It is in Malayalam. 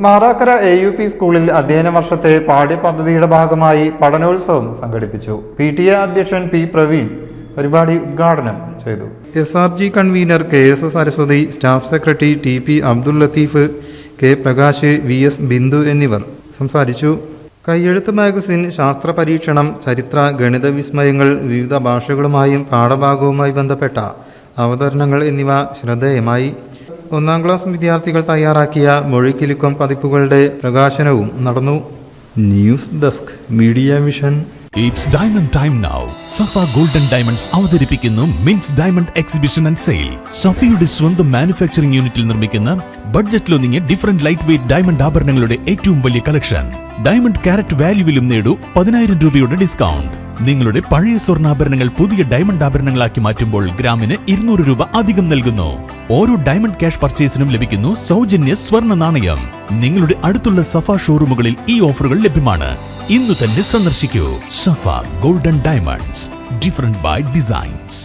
മാറാക്കര AUP സ്കൂളിൽ അധ്യയന വർഷത്തെ പാഠ്യപദ്ധതിയുടെ ഭാഗമായി പഠനോത്സവം സംഘടിപ്പിച്ചു. PTA അധ്യക്ഷൻ P. പ്രവീൺ പരിപാടി ഉദ്ഘാടനം ചെയ്തു. SRG convener KS Saraswathi, staff secretary TP Abdul Latheef, K. Prakash, VS Bindu എന്നിവർ സംസാരിച്ചു. കയ്യെഴുത്ത് മാഗസിൻ, ശാസ്ത്ര പരീക്ഷണം, ചരിത്ര, ഗണിത വിസ്മയങ്ങൾ, വിവിധ ഭാഷകളുമായും പാഠഭാഗവുമായി ബന്ധപ്പെട്ട അവതരണങ്ങൾ എന്നിവ ശ്രദ്ധേയമായി. 1ാം ക്ലാസ് വിദ്യാർത്ഥികൾ തയ്യാറാക്കിയ മൊഴിക്കിലുക്കം പതിപ്പുകളുടെ പ്രകാശനവും നടന്നു. News desk, media vision. It's diamond time now. Safa Golden Diamonds അവതരിപ്പിക്കുന്നു മിൻസ് ഡയമണ്ട് എക്സിബിഷൻ ആൻഡ് സെയിൽ. സഫയുടെ സ്വന്തം മാനുഫാക്ചറിംഗ് യൂണിറ്റിൽ നിർമ്മിക്കുന്ന ബഡ്ജറ്റിലൊതുങ്ങിയ ഡിഫറന്റ് ലൈറ്റ് വെയ്റ്റ് ഡയമണ്ട് ആഭരണങ്ങളുടെ ഏറ്റവും വലിയ കളക്ഷൻ. ഡയമണ്ട് കാരറ്റ് വാല്യൂവിലും നേടൂ 10,000 രൂപയുടെ ഡിസ്കൗണ്ട്. നിങ്ങളുടെ പഴയ സ്വർണ്ണാഭരണങ്ങൾ പുതിയ ഡയമണ്ട് ആഭരണങ്ങളാക്കി മാറ്റുമ്പോൾ ഗ്രാമിന് 200 രൂപ അധികം നൽകുന്നു. ഓരോ ഡയമണ്ട് ക്യാഷ് പർച്ചേസിനും ലഭിക്കുന്നു സൗജന്യ സ്വർണ്ണ നാണയം. നിങ്ങളുടെ അടുത്തുള്ള സഫ ഷോറൂമുകളിൽ ഈ ഓഫറുകൾ ലഭ്യമാണ്. ഇന്നു തന്നെ സന്ദർശിക്കൂ. Safa golden diamonds, different by designs.